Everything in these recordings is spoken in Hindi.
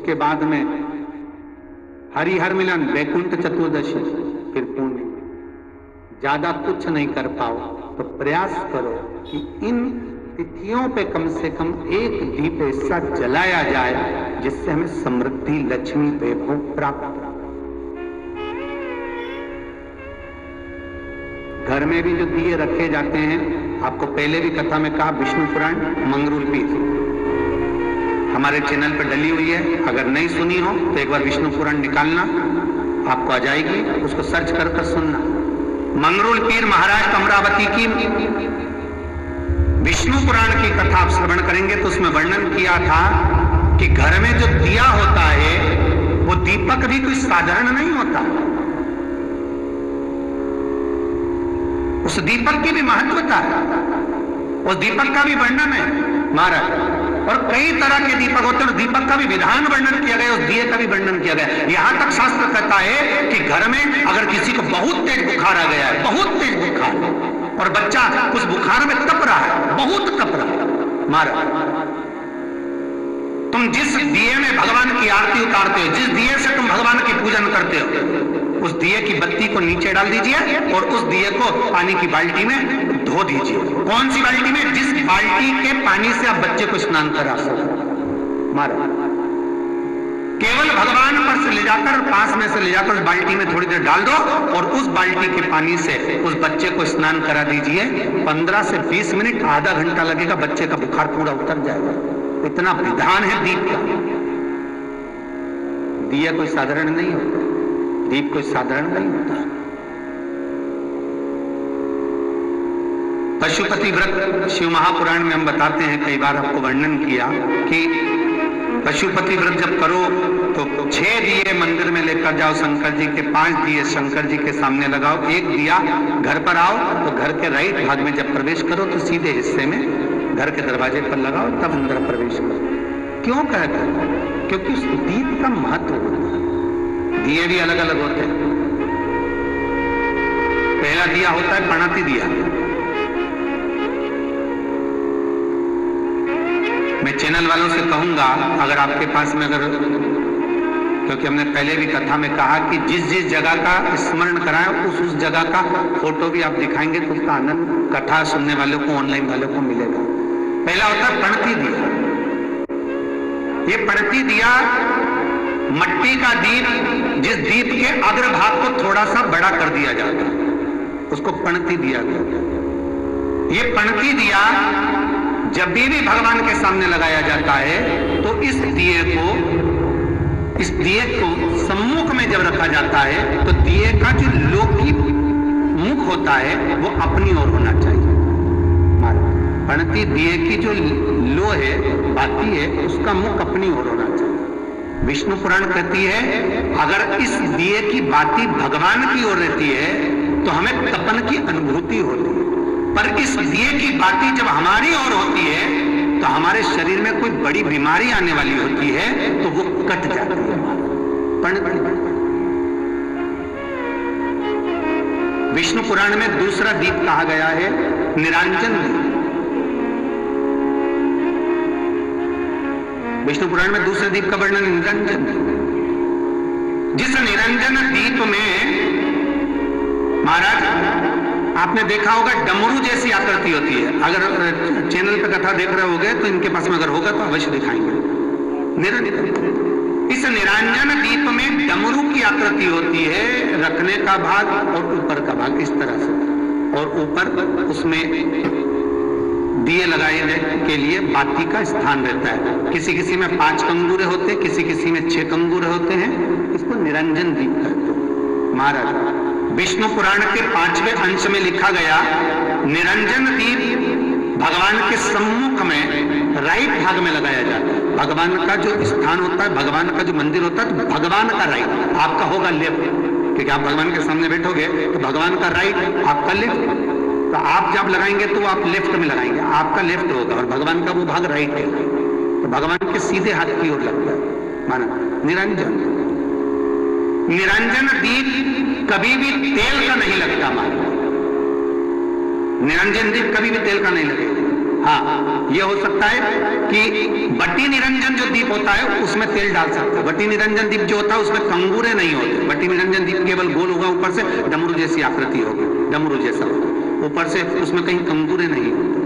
के बाद में हरिहर मिलन, वैकुंठ चतुर्दशी, फिर पुण्य। ज्यादा कुछ नहीं कर पाओ तो प्रयास करो कि इन तिथियों पे कम से कम एक दीप ऐसा जलाया जाए जिससे हमें समृद्धि, लक्ष्मी, वैभव प्राप्त हो। घर में भी जो दिए रखे जाते हैं, आपको पहले भी कथा में कहा, विष्णु पुराण मंगरूल पीठ हमारे चैनल पर डली हुई है। अगर नहीं सुनी हो तो एक बार विष्णु पुराण निकालना, आपको आ जाएगी, उसको सर्च कर सुनना। मंगरूल पीर महाराज अमरावती की विष्णु पुराण की कथा आप श्रवण करेंगे तो उसमें वर्णन किया था कि घर में जो दिया होता है वो दीपक भी कोई साधारण नहीं होता। उस दीपक की भी महत्वता है, उस दीपक का भी वर्णन है महाराज। और कई तरह के दीपक होते हैं, और दीपक का भी विधान वर्णन किया गया, उस दिए का भी वर्णन किया गया। यहां तक शास्त्र कहता है कि घर में अगर किसी को बहुत तेज बुखार आ गया है, बहुत तेज बुखार, और बच्चा उस बुखार में तप रहा है, बहुत तप रहा है महाराज, तुम जिस दिए में भगवान की आरती उतारते हो, जिस दिए से तुम भगवान की पूजन करते हो, उस दिए की बत्ती को नीचे डाल दीजिए और उस दिए को पानी की बाल्टी में धो दीजिए। कौन सी बाल्टी में? जिस बाल्टी के पानी से आप बच्चे को स्नान करा सको महाराज। केवल भगवान पर से ले जाकर, पास में से ले जाकर उस बाल्टी में थोड़ी देर डाल दो और उस बाल्टी के पानी से उस बच्चे को स्नान करा दीजिए। 15 से 20 मिनट, आधा घंटा लगेगा, बच्चे का बुखार पूरा उतर जाएगा। इतना विधान है दीप का। दिया कोई साधारण नहीं होता, दीप कोई साधारण नहीं होता। पशुपति व्रत शिव महापुराण में हम बताते हैं, कई बार आपको वर्णन किया कि पशुपति व्रत जब करो तो 6 दिए मंदिर में लेकर जाओ शंकर जी के, 5 दिए शंकर जी के सामने लगाओ, 1 दिया घर पर आओ तो घर के राइट भाग में जब प्रवेश करो तो सीधे हिस्से में घर के दरवाजे पर लगाओ, तब अंदर प्रवेश करो। क्यों कहते हैं? क्योंकि उस दीप का महत्व होता है। दिए भी अलग अलग होते हैं। पहला दिया होता है प्रणति दिया। मैं चैनल वालों से कहूंगा, अगर आपके पास में अगर, क्योंकि हमने पहले भी कथा में कहा कि जिस जिस जगह का स्मरण कराएं उस जगह का फोटो भी आप दिखाएंगे तो उसका आनंद कथा सुनने वालों को, ऑनलाइन वालों को मिलेगा। पहला होता है प्रणति दिया। ये प्रणति दिया मट्टी का दीप, जिस दीप के अग्रभाग को थोड़ा सा बड़ा कर दिया जाता है, उसको प्रणति दिया गया। ये प्रणति दिया जब भी भगवान के सामने लगाया जाता है तो इस दिए को सम्मुख में जब रखा जाता है तो दिए का जो लौकिक मुख होता है वो अपनी ओर होना चाहिए। प्रणति दिए की जो लो है, बाती है, उसका मुख अपनी ओर होना चाहिए। विष्णु पुराण कहती है अगर इस दिए की बाती भगवान की ओर रहती है तो हमें तपन की अनुभूति होती है, पर इस दिए की बाती जब हमारी ओर होती है तो हमारे शरीर में कोई बड़ी बीमारी आने वाली होती है तो वो कट जाती है। प्रणति। विष्णु पुराण में दूसरा दीप कहा गया है निरांजन दीप। विष्णु पुराण में दूसरे दीप का वर्णन निरंजन दीप। जिस निरंजन दीप में महाराज आपने देखा होगा डमरू जैसी आकृति होती है। अगर चैनल पे कथा देख रहे होगे तो इनके पास में अगर होगा तो अवश्य दिखाएंगे। इस निरंजन दीप में डमरू की आकृति होती है, रखने का भाग और ऊपर का भाग इस तरह से, और ऊपर उसमें दिए लगाए के लिए बाती का स्थान रहता है। किसी किसी में 5 कंगूरे होते हैं, किसी किसी में 6 कंगूरे होते हैं। इसको निरंजन दीप कहते हैं महाराज। विष्णु पुराण के 5वें अंश में लिखा गया निरंजन दीप भगवान के सम्मुख में राइट भाग में लगाया जाता है। भगवान का जो स्थान होता है, भगवान का जो मंदिर होता है, तो भगवान का राइट, आपका होगा लेफ्ट, क्योंकि आप भगवान के सामने बैठोगे तो भगवान का राइट, आपका लेफ्ट। तो आप जब लगाएंगे तो आप लेफ्ट में लगाएंगे, आपका लेफ्ट होगा और भगवान का वो भाग राइट है, तो भगवान के सीधे हाथ की ओर लगता है। माना निरंजन। निरंजन दीप कभी भी तेल का नहीं लगता माना। निरंजन दीप कभी भी तेल का नहीं लगेगा। हाँ, ये हो सकता है कि बटी निरंजन जो दीप होता है उसमें तेल डाल सकते हैं। बटी निरंजन दीप जो होता है उसमें कंगूरे नहीं होते। बटी निरंजन दीप केवल गोल होगा, ऊपर से डमरू जैसी आकृति होगी, डमरू जैसा होगा, ऊपर से उसमें कहीं कंगूरे नहीं होते।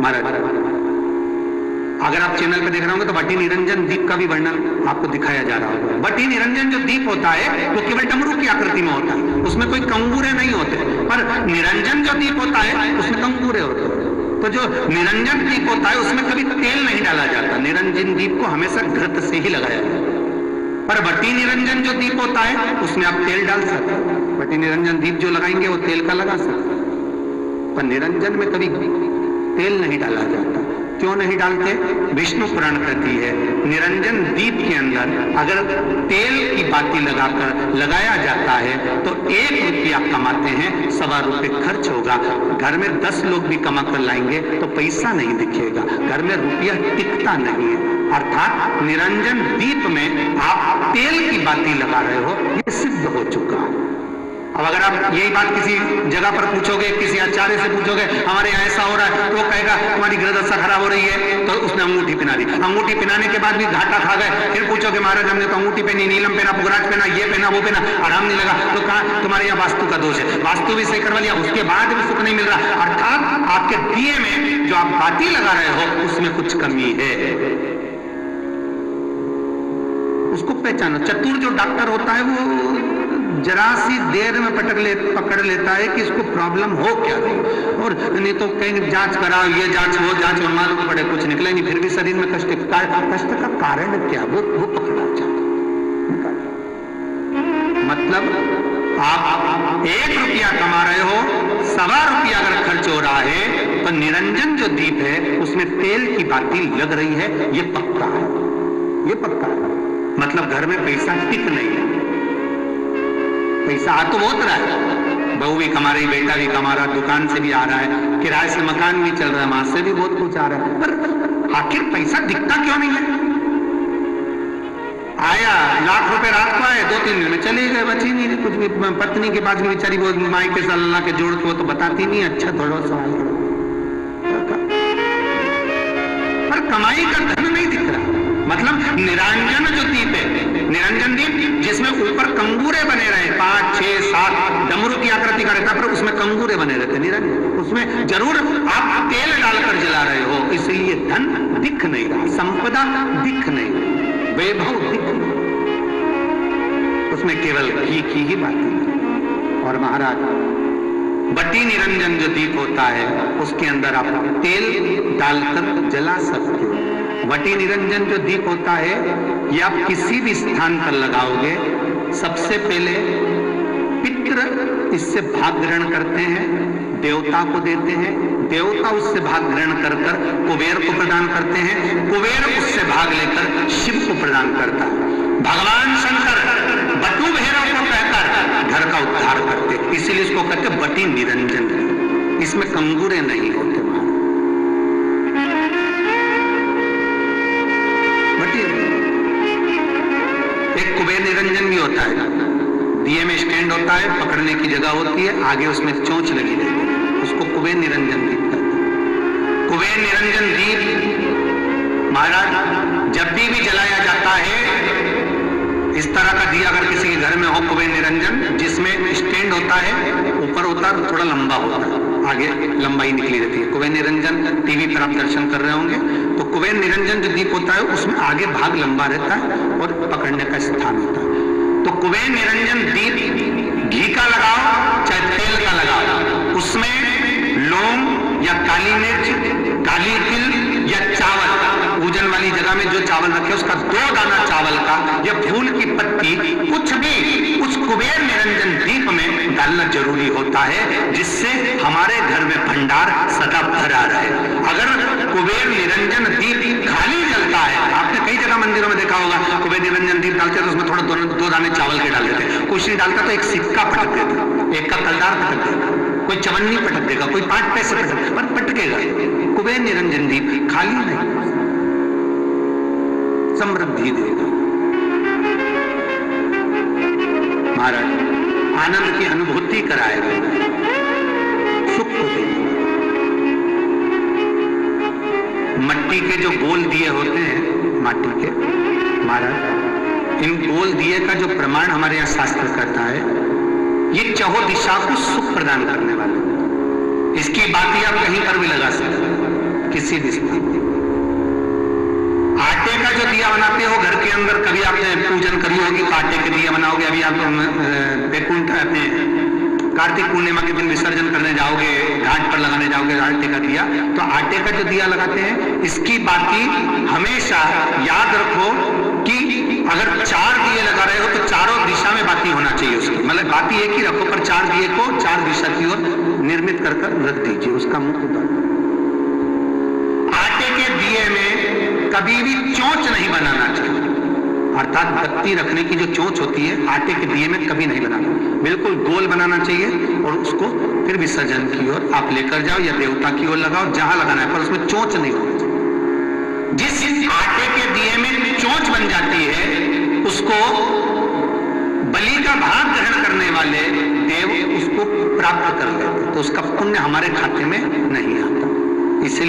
महाराज अगर आप चैनल पे देख रहे होंगे तो बटी निरंजन दीप का भी वर्णन आपको दिखाया जा रहा होगा। बटी निरंजन जो दीप होता है वो केवल डमरू की आकृति में होता है, उसमें कोई कंगूरे नहीं होते। पर निरंजन जो दीप होता है उसमें कंगूरे होते हैं। तो जो निरंजन दीप होता है उसमें कभी तेल नहीं डाला जाता। निरंजन दीप को हमेशा घृत से ही लगाया जाता है। पर बटी निरंजन जो दीप होता है उसमें आप तेल डाल सकते हैं। बटी निरंजन दीप जो लगाएंगे वो तेल का लगा सकते हैं, पर निरंजन में कभी तेल नहीं डाला जाता। क्यों नहीं डालते? विष्णु पुराण कहती है निरंजन दीप के अंदर अगर तेल की बाती लगाया जाता है तो 1 रुपया कमाते हैं, 1.25 रुपये खर्च होगा। घर में 10 लोग भी कमा कर लाएंगे तो पैसा नहीं दिखेगा, घर में रुपया टिकता नहीं है। अर्थात निरंजन दीप में आप तेल की बाती लगा रहे हो, ये सिद्ध हो चुका है। अब अगर आप यही बात किसी जगह पर पूछोगे, किसी आचार्य से पूछोगे हमारे यहाँ ऐसा हो रहा है, तो वो कहेगा तुम्हारी गृहदशा खराब हो रही है, तो उसने अंगूठी पहना दी। अंगूठी पहनाने के बाद भी घाटा खा गए। फिर पूछोगे महाराज हमने तो अंगूठी पहनी, नीलम पहना, पुगराज पहना, ये पहना, वो पहना, आराम नहीं लगा, तो कहा तुम्हारे यहाँ वास्तु का दोष है। वास्तु भी सही करवा लिया, उसके बाद भी सुख नहीं मिल रहा। अर्थात आपके दिए में जो आप बाती लगा रहे हो उसमें कुछ कमी है, उसको पहचानो। चतुर जो डॉक्टर होता है वो जरा सी देर में पकड़ लेता है कि इसको प्रॉब्लम हो क्या रही, और नहीं तो कहीं जांच कराओ, ये जांच वो जांच, और मालूम पड़े कुछ निकले नहीं, फिर भी शरीर में कष्ट का कारण क्या वो पकड़ा जाता। मतलब आप 1 रुपया कमा रहे हो, 1.25 रुपया अगर खर्च हो रहा है तो निरंजन जो दीप है उसमें तेल की बाती लग रही है, ये पक्का है, ये पक्का है। मतलब घर में पैसा टिक नहीं है। पैसा आ तो बहुत रहा है, बहू भी कमा रही, बेटा भी कमा रहा, दुकान से भी आ रहा है, किराए से मकान भी चल रहा है, वहां से भी बहुत कुछ आ रहा है, पर आखिर पैसा दिखता क्यों नहीं है? आया 1 लाख रुपए रात को आए, 2-3 दिन में चले गए, बची नहीं कुछ भी। पत्नी के पास भी बेचारी वो माई के साल के जोड़ के वो तो बताती नहीं, अच्छा थोड़ा सवाल करो, पर कमाई का धन नहीं दिख रहा। मतलब निरंजन जो दीप है, निरंजन दीप जिसमें ऊपर कंगूरे बने रहे, 5, 6, 7 डमरू की आकृति का रहता, पर उसमें कंगूरे बने रहते निरंजन, उसमें जरूर आप तेल डालकर जला रहे हो, इसलिए धन दिख नहीं रहा, संपदा दिख नहीं, वैभव दिख नहीं, उसमें केवल घी की ही बात है। और महाराज बटी निरंजन जो दीप होता है उसके अंदर आप तेल डालकर जला सकते हो। बटी निरंजन जो दीप होता है ये आप किसी भी स्थान पर लगाओगे, सबसे पहले पितृ इससे भाग ग्रहण करते हैं, देवता को देते हैं, देवता उससे भाग ग्रहण कर कुबेर को प्रदान करते हैं, कुबेर उससे भाग लेकर शिव को प्रदान करता है। भगवान शंकर बटू भैरव को कहकर घर का उद्धार करते, इसीलिए इसको कहते बटी निरंजन। इसमें कंगूरे नहीं होते। एक कुबेर निरंजन भी होता है, दिए में स्टैंड होता है, पकड़ने की जगह होती है, आगे उसमें चोंच लगी रहती है, उसको कुबेर निरंजन दीप कहते हैं। कुबेर निरंजन दीप महाराज जब भी जलाया जाता है, इस तरह का दिया अगर किसी के घर में हो कुबेर निरंजन, जिसमें स्टैंड होता है, ऊपर होता है, थोड़ा लंबा होता है, आगे लंबाई निकली रहती है। कुबेर निरंजन टीवी पर आप दर्शन कर रहे होंगे, तो कुबेर निरंजन जो दीप होता है उसमें आगे भाग लंबा रहता है और पकड़ने का स्थान होता है। तो कुबेर निरंजन दीप घी का लगाओ चाहे तेल का लगाओ, उसमें लौंग या काली मिर्च, काली तिल या चावल, पूजन वाली जगह में जो चावल रखे उसका 2 दाना चावल का या फूल की पत्ती, कुछ भी उस कुबेर निरंजन दीप में डालना जरूरी होता है, जिससे हमारे घर में भंडार सदा भरा रहे। अगर कुबेर निरंजन दीप खाली जलता है, आपने कई जगह मंदिरों में देखा होगा, कुबेर निरंजन दीप डालते तो उसमें थोड़ा 2 दाने चावल के डाल देते, कुछ नहीं डालता तो एक सिक्का पटक देता, एक का कलदार पटक देता, कोई चवन्नी पटक देगा, कोई 5 पैसे पटक, पर पटकेगा। कुबेर निरंजन दीप खाली नहीं, समृद्धि देगा। महाराज आनंद की अनुभूति कराएगा, सुख को देगा। मट्टी के जो गोल दिए होते हैं, माटी के, महाराज इन गोल दिए का जो प्रमाण हमारे यहाँ शास्त्र करता है, ये चहो दिशा को सुख प्रदान करने वाला। इसकी बात आप कहीं पर भी लगा सकते, किसी भी स्थान में। आटे का जो दिया बनाते हो घर के अंदर, कभी आपने पूजन करी होगी तो आटे के दिया बनाओगे। अभी आप वैकुंठ अपने कार्तिक पूर्णिमा के दिन विसर्जन करने जाओगे, घाट पर लगाने जाओगे आटे का दिया, तो आटे का जो दिया लगाते हैं, इसकी बाती हमेशा याद रखो कि अगर 4 दिए लगा रहे हो तो चारों दिशा में बाती होना चाहिए उसकी, मतलब बाती एक ही रखो पर 4 दिए को 4 दिशा की ओर निर्मित कर रख दीजिए, उसका मुख उधर। आटे के दिए में कभी भी चोंच नहीं बनाना चाहिए, अर्थात बत्ती रखने की जो चोंच होती है आटे के दिए में कभी नहीं बनाना, बिल्कुल गोल बनाना चाहिए और उसको फिर विसर्जन की ओर आप लेकर जाओ या देवता की ओर लगाओ, जहां लगाना है, पर उसमें चोंच नहीं होनी चाहिए। जिस आटे के दिए में चोंच बन जाती है उसको बलि का भाग ग्रहण करने वाले देव उसको प्राप्त कर लेते, तो उसका पुण्य हमारे खाते में नहीं आता। इसलिए